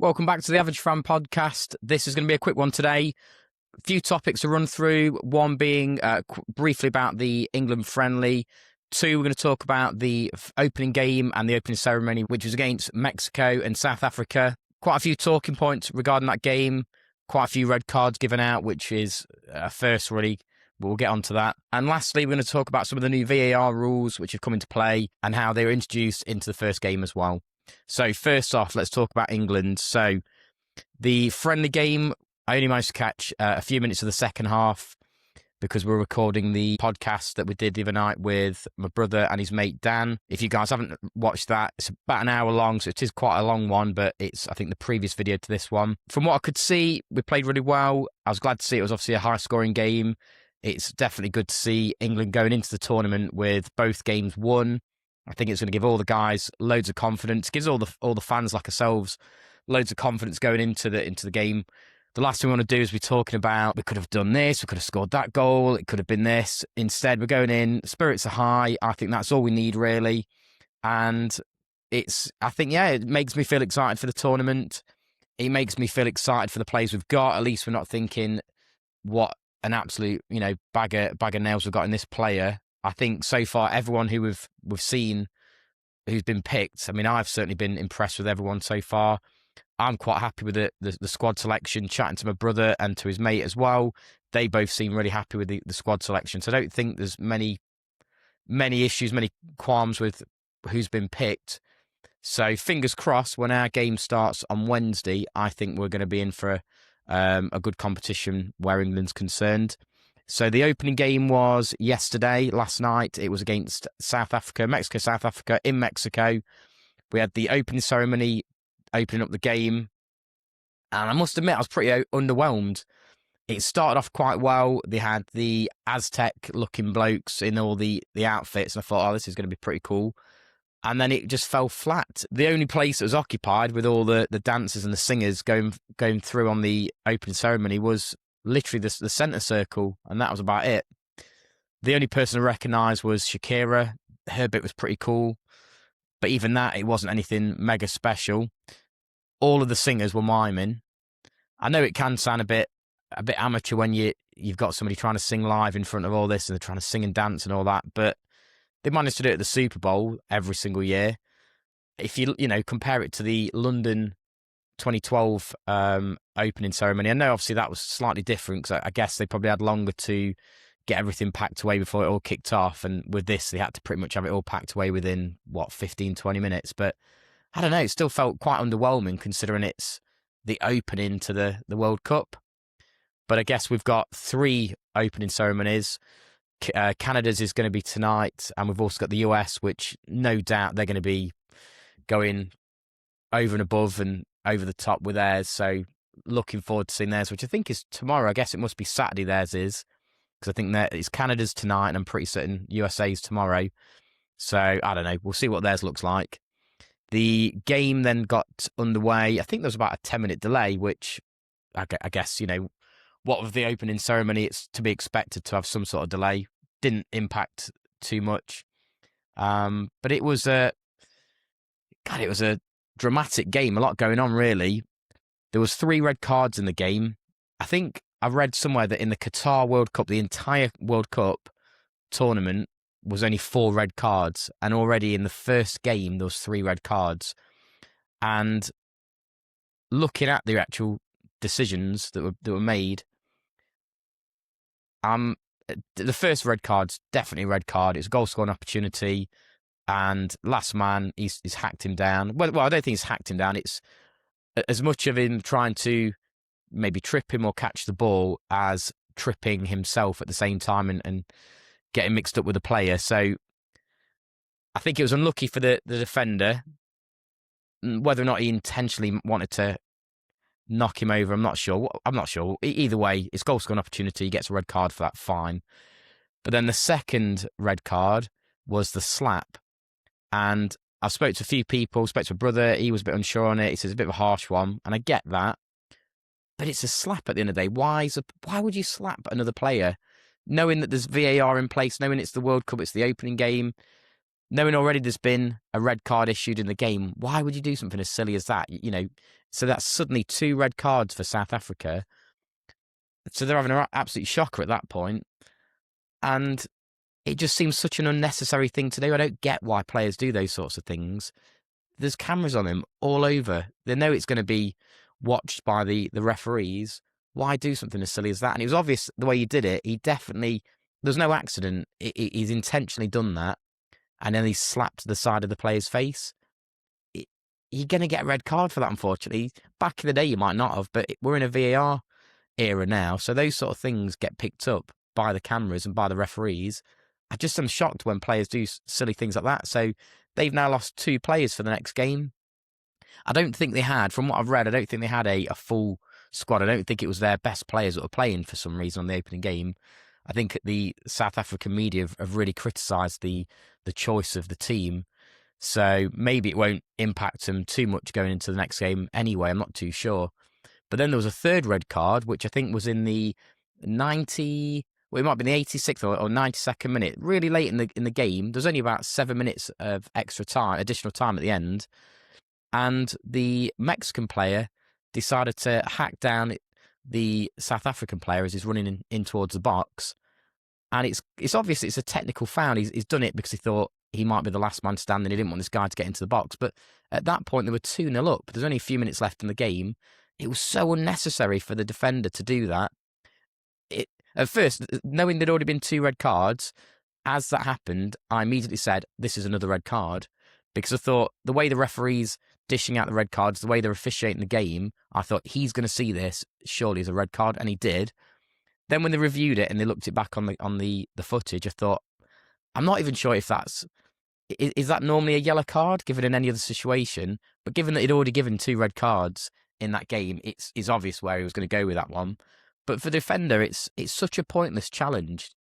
Welcome back to the Average Fan Podcast. This is going to be a quick one today. A few topics to run through. One being briefly about the England friendly. Two, we're going to talk about the opening game and the opening ceremony, which was against Mexico and South Africa. Quite a few talking points regarding that game. Quite a few red cards given out, which is a first, really. But we'll get onto that. And lastly, we're going to talk about some of the new VAR rules which have come into play and how they were introduced into the first game as well. So first off, let's talk about England. So the friendly game, I only managed to catch a few minutes of the second half because we're recording the podcast that we did the other night with my brother and his mate Dan. If you guys haven't watched that, it's about an hour long, so it is quite a long one, but it's, I think, the previous video to this one. From what I could see, we played really well. I was glad to see it was obviously a high-scoring game. It's definitely good to see England going into the tournament with both games won. I think it's going to give all the guys loads of confidence. Gives all the fans like ourselves loads of confidence going into the game. The last thing we want to do is be talking about we could have done this, we could have scored that goal, it could have been this. Instead, we're going in, spirits are high. I think that's all we need really, and it makes me feel excited for the tournament. It makes me feel excited for the players we've got. At least we're not thinking what an absolute bag of nails we've got in this player. I think so far everyone who we've seen who's been picked, I mean, I've certainly been impressed with everyone so far. I'm quite happy with the squad selection. Chatting to my brother and to his mate as well, they both seem really happy with the squad selection. So I don't think there's many issues, many qualms with who's been picked. So fingers crossed when our game starts on Wednesday, I think we're going to be in for a good competition where England's concerned. So the opening game was last night. It was against South Africa, South Africa in Mexico. We had the opening ceremony opening up the game. And I must admit, I was pretty underwhelmed. It started off quite well. They had the Aztec-looking blokes in all the outfits. And I thought, this is going to be pretty cool. And then it just fell flat. The only place that was occupied with all the dancers and the singers going through on the opening ceremony was literally the centre circle, and that was about it. The only person I recognised was Shakira. Her bit was pretty cool, but even that, it wasn't anything mega special. All of the singers were miming. I know it can sound a bit amateur when you've got somebody trying to sing live in front of all this and they're trying to sing and dance and all that, but they managed to do it at the Super Bowl every single year. If you compare it to the London 2012 opening ceremony, I know obviously that was slightly different because I guess they probably had longer to get everything packed away before it all kicked off, and with this they had to pretty much have it all packed away within 15-20 minutes. But I don't know, it still felt quite underwhelming considering it's the opening to the World Cup. But I guess we've got 3 opening ceremonies. Canada's is going to be tonight, and we've also got the US, which no doubt they're going to be going over and above and over the top with theirs. So looking forward to seeing theirs, which I think is tomorrow. I guess it must be Saturday theirs is, because I think it's Canada's tonight and I'm pretty certain USA's tomorrow. So I don't know. We'll see what theirs looks like. The game then got underway. I think there was about a 10-minute delay, which I guess, what with the opening ceremony, it's to be expected to have some sort of delay. Didn't impact too much. But it was a dramatic game, a lot going on really. There was 3 red cards in the game. I think I read somewhere that in the Qatar World Cup, the entire World Cup tournament was only 4 red cards, and already in the first game there was 3 red cards. And looking at the actual decisions that were made, the first red card's definitely a red card. It's a goal scoring opportunity. And last man, he's hacked him down. Well, I don't think he's hacked him down. It's as much of him trying to maybe trip him or catch the ball as tripping himself at the same time and getting mixed up with the player. So I think it was unlucky for the defender. Whether or not he intentionally wanted to knock him over, I'm not sure. Either way, it's goal scoring opportunity. He gets a red card for that, fine. But then the second red card was the slap. And I spoke to a few people, spoke to a brother, he was a bit unsure on it. He says it's a bit of a harsh one, and I get that. But it's a slap at the end of the day. Why would you slap another player? Knowing that there's VAR in place, knowing it's the World Cup, it's the opening game. knowing already there's been a red card issued in the game, why would you do something as silly as that? So that's suddenly 2 red cards for South Africa. So they're having an absolute shocker at that point. And it just seems such an unnecessary thing to do. I don't get why players do those sorts of things. There's cameras on him all over. They know it's going to be watched by the referees. Why do something as silly as that? And it was obvious the way he did it. He definitely, there's no accident. He's intentionally done that. And then he slapped the side of the player's face. You're going to get a red card for that, unfortunately. Back in the day, you might not have, but we're in a VAR era now. So those sort of things get picked up by the cameras and by the referees. I just am shocked when players do silly things like that. So they've now lost 2 players for the next game. I don't think they had, from what I've read, I don't think they had a full squad. I don't think it was their best players that were playing for some reason on the opening game. I think the South African media have really criticised the choice of the team. So maybe it won't impact them too much going into the next game anyway. I'm not too sure. But then there was a 3rd red card, which I think was in the 90... Well, it might be the 86th or 92nd minute, really late in the game. There's only about 7 minutes of additional time at the end. And the Mexican player decided to hack down the South African player as he's running in towards the box. And it's obvious it's a technical foul. He's done it because he thought he might be the last man standing. He didn't want this guy to get into the box. But at that point, they were 2-0 up. There's only a few minutes left in the game. It was so unnecessary for the defender to do that. At first, knowing there'd already been 2 red cards, as that happened, I immediately said, this is another red card. Because I thought the way the referees dishing out the red cards, the way they're officiating the game, I thought he's going to see this surely as a red card, and he did. Then when they reviewed it and they looked it back on the footage, I thought, I'm not even sure if that's... Is that normally a yellow card, given in any other situation? But given that he'd already given 2 red cards in that game, it's obvious where he was going to go with that one. But for the defender, it's such a pointless challenge.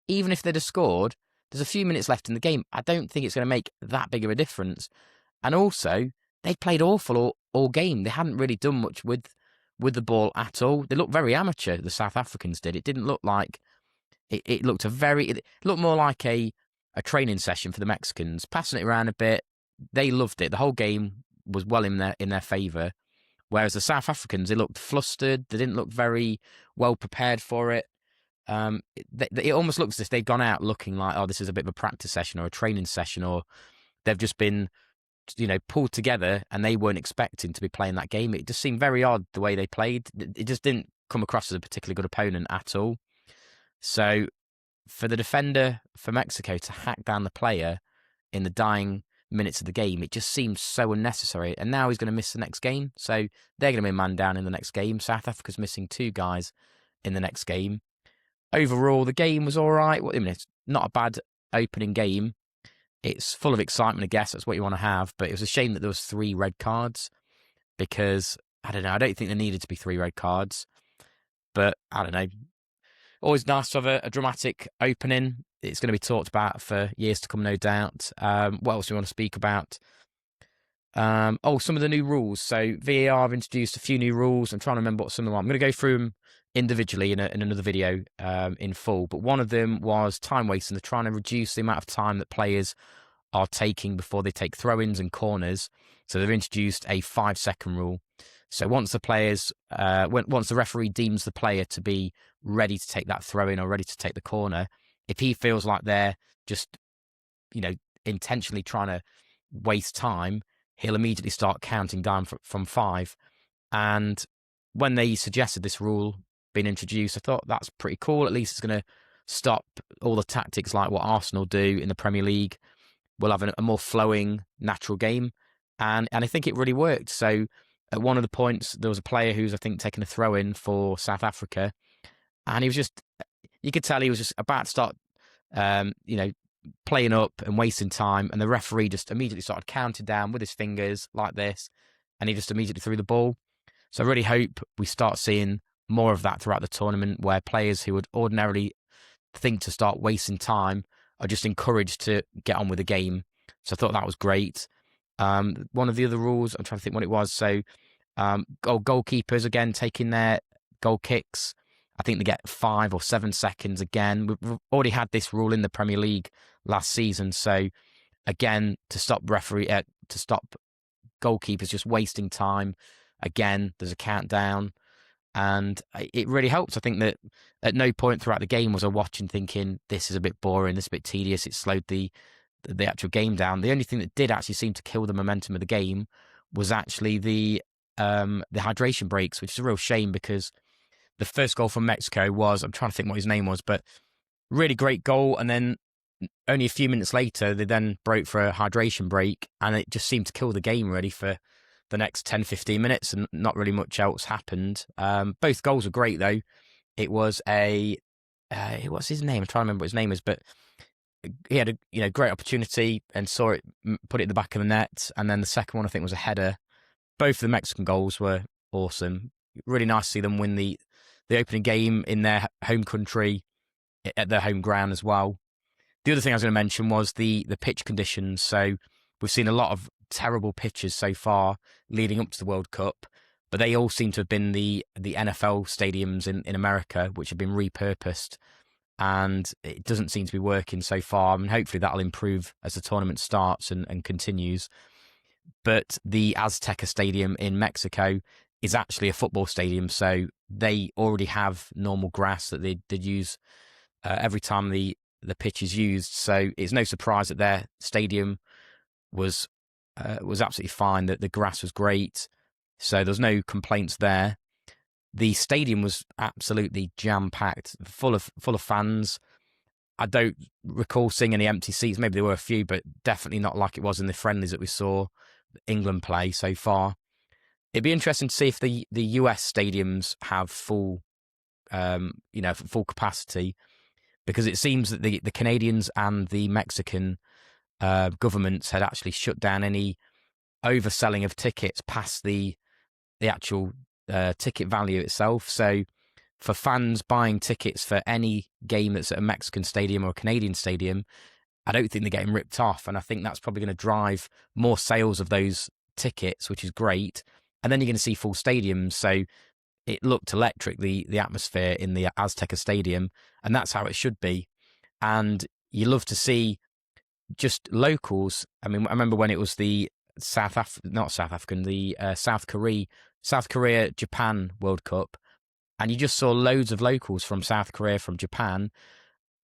Even if they'd have scored, there's a few minutes left in the game. I don't think it's going to make that big of a difference. And also, they played awful all game. They hadn't really done much with the ball at all. They looked very amateur, the South Africans did. It didn't look like... It looked it looked more like a training session for the Mexicans, passing it around a bit. They loved it. The whole game was well in their favour. Whereas the South Africans, they looked flustered. They didn't look very well prepared for it. It almost looks as if they've gone out looking like, oh, this is a bit of a practice session or a training session, or they've just been, pulled together and they weren't expecting to be playing that game. It just seemed very odd the way they played. It just didn't come across as a particularly good opponent at all. So for the defender for Mexico to hack down the player in the dying minutes of the game, it just seems so unnecessary. And now he's going to miss the next game. So they're going to be a man down in the next game. South Africa's missing 2 guys in the next game. Overall, the game was all right. Well, it's not a bad opening game. It's full of excitement, I guess. That's what you want to have. But it was a shame that there was 3 red cards because, I don't know, I don't think there needed to be 3 red cards. But, I don't know. Always nice to have a dramatic opening. It's going to be talked about for years to come, no doubt. What else do we want to speak about? Some of the new rules. So VAR have introduced a few new rules. I'm trying to remember what some of them are. I'm going to go through them individually in another video in full. But one of them was time wasting. They're trying to reduce the amount of time that players are taking before they take throw-ins and corners. So they've introduced a 5-second rule. So once the referee deems the player to be ready to take that throw-in or ready to take the corner, if he feels like they're just, intentionally trying to waste time, he'll immediately start counting down from 5. And when they suggested this rule being introduced, I thought that's pretty cool. At least it's going to stop all the tactics like what Arsenal do in the Premier League. We'll have a more flowing, natural game. And I think it really worked. So at one of the points, there was a player who's, I think, taking a throw-in for South Africa. And he was just, you could tell he was just about to start, playing up and wasting time. And the referee just immediately started counting down with his fingers like this. And he just immediately threw the ball. So I really hope we start seeing more of that throughout the tournament, where players who would ordinarily think to start wasting time are just encouraged to get on with the game. So I thought that was great. One of the other rules, I'm trying to think what it was. So goalkeepers, again, taking their goal kicks. I think they get 5 or 7 seconds again. We've already had this rule in the Premier League last season. So again, to stop goalkeepers just wasting time. Again, there's a countdown, and it really helps. I think that at no point throughout the game was I watching thinking this is a bit boring, this is a bit tedious. It slowed the actual game down. The only thing that did actually seem to kill the momentum of the game was actually the hydration breaks, which is a real shame because the first goal from Mexico was, I'm trying to think what his name was, but really great goal. And then only a few minutes later, they then broke for a hydration break, and it just seemed to kill the game really for the next 10, 15 minutes, and not really much else happened. Both goals were great though. It was what's his name? I'm trying to remember what his name is, but he had a great opportunity and saw it, put it in the back of the net. And then the second one, I think, was a header. Both of the Mexican goals were awesome. Really nice to see them win the opening game in their home country, at their home ground as well. The other thing I was going to mention was the pitch conditions. So we've seen a lot of terrible pitches so far leading up to the World Cup, but they all seem to have been the NFL stadiums in America, which have been repurposed, and it doesn't seem to be working so far. I mean, hopefully that'll improve as the tournament starts and continues. But the Azteca Stadium in Mexico is actually a football stadium, so they already have normal grass that they'd use every time the pitch is used. So it's no surprise that their stadium was absolutely fine, that the grass was great. So there's no complaints there. The stadium was absolutely jam-packed, full of fans. I don't recall seeing any empty seats. Maybe there were a few, but definitely not like it was in the friendlies that we saw England play so far. It'd be interesting to see if the US stadiums have full capacity, because it seems that the Canadians and the Mexican governments had actually shut down any overselling of tickets past the actual ticket value itself. So for fans buying tickets for any game that's at a Mexican stadium or a Canadian stadium, I don't think they're getting ripped off. And I think that's probably going to drive more sales of those tickets, which is great. And then you're going to see full stadiums. So it looked electric, the atmosphere in the Azteca Stadium, and that's how it should be. And you love to see just locals. I mean, I remember when it was the South Korea Japan World Cup, and you just saw loads of locals from South Korea, from Japan,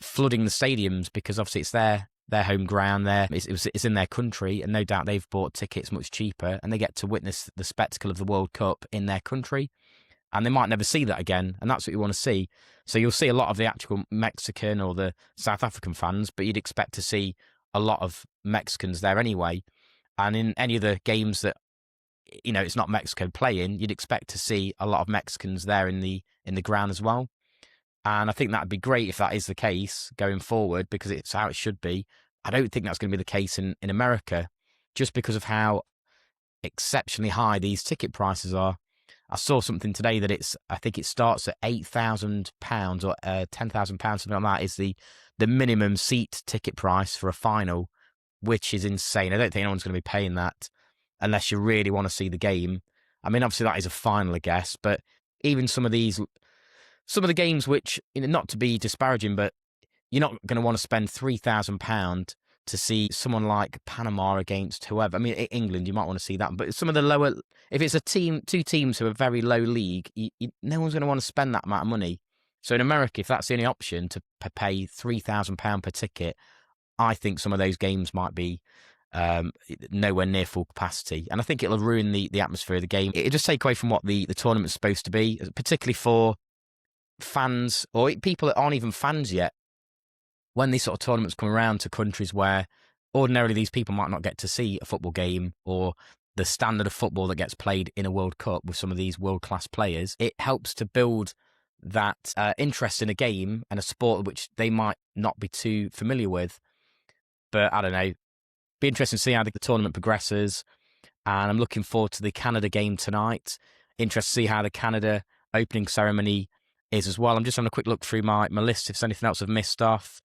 flooding the stadiums, because obviously it's their home ground. It's in their country, and no doubt they've bought tickets much cheaper, and they get to witness the spectacle of the World Cup in their country. And they might never see that again, and that's what you want to see. So you'll see a lot of the actual Mexican or the South African fans, but you'd expect to see a lot of Mexicans there anyway. And in any of the games that, it's not Mexico playing, you'd expect to see a lot of Mexicans there in the ground as well. And I think that'd be great if that is the case going forward, because it's how it should be. I don't think that's going to be the case in America, just because of how exceptionally high these ticket prices are. I saw something today that I think it starts at £8,000 or £10,000, something like that, is the minimum seat ticket price for a final, which is insane. I don't think anyone's going to be paying that unless you really want to see the game. I mean, obviously that is a final, I guess, but even some of the games which, not to be disparaging, but you're not going to want to spend £3,000 to see someone like Panama against whoever. I mean, England, you might want to see that, but some of the lower, if it's two teams who are very low league, no one's going to want to spend that amount of money. So in America, if that's the only option, to pay £3,000 per ticket, I think some of those games might be nowhere near full capacity, and I think it'll ruin the atmosphere of the game. It'll just take away from what the tournament's supposed to be, particularly for fans or people that aren't even fans yet. When these sort of tournaments come around to countries where ordinarily these people might not get to see a football game, or the standard of football that gets played in a World Cup with some of these world-class players, it helps to build that interest in a game and a sport which they might not be too familiar with. But I don't know, be interesting to see how the tournament progresses, and I'm looking forward to the Canada game tonight. Interested to see how the Canada opening ceremony is as well. I'm just having a quick look through my list if there's anything else I've missed off.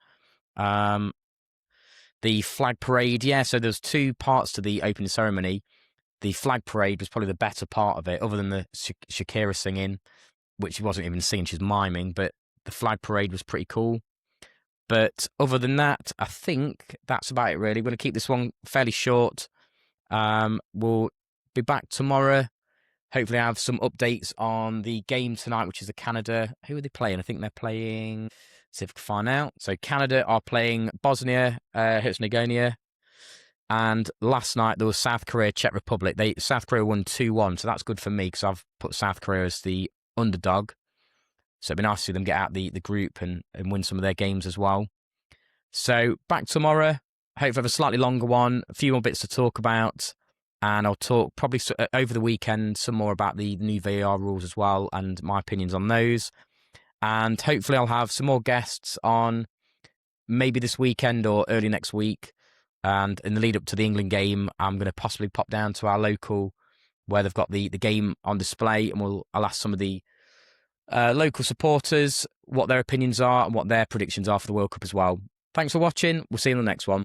The flag parade, so there's two parts to the opening ceremony. The flag parade was probably the better part of it, other than the Shakira singing, which wasn't even singing, she's miming, but the flag parade was pretty cool. But other than that, I think that's about it, really. We're going to keep this one fairly short. We'll be back tomorrow. Hopefully, I have some updates on the game tonight, which is the Canada. Who are they playing? I think they're playing. See if I can find out. So Canada are playing Bosnia Herzegovina, and last night there was South Korea, Czech Republic. South Korea won 2-1, so that's good for me because I've put South Korea as the underdog. So it'd be nice to see them get out the group and win some of their games as well. So back tomorrow. Hopefully have a slightly longer one, a few more bits to talk about. And I'll talk probably over the weekend some more about the new VAR rules as well and my opinions on those. And hopefully I'll have some more guests on maybe this weekend or early next week. And in the lead up to the England game, I'm going to possibly pop down to our local where they've got the game on display, and I'll ask some of the local supporters what their opinions are and what their predictions are for the World Cup as well. Thanks for watching. We'll see you in the next one.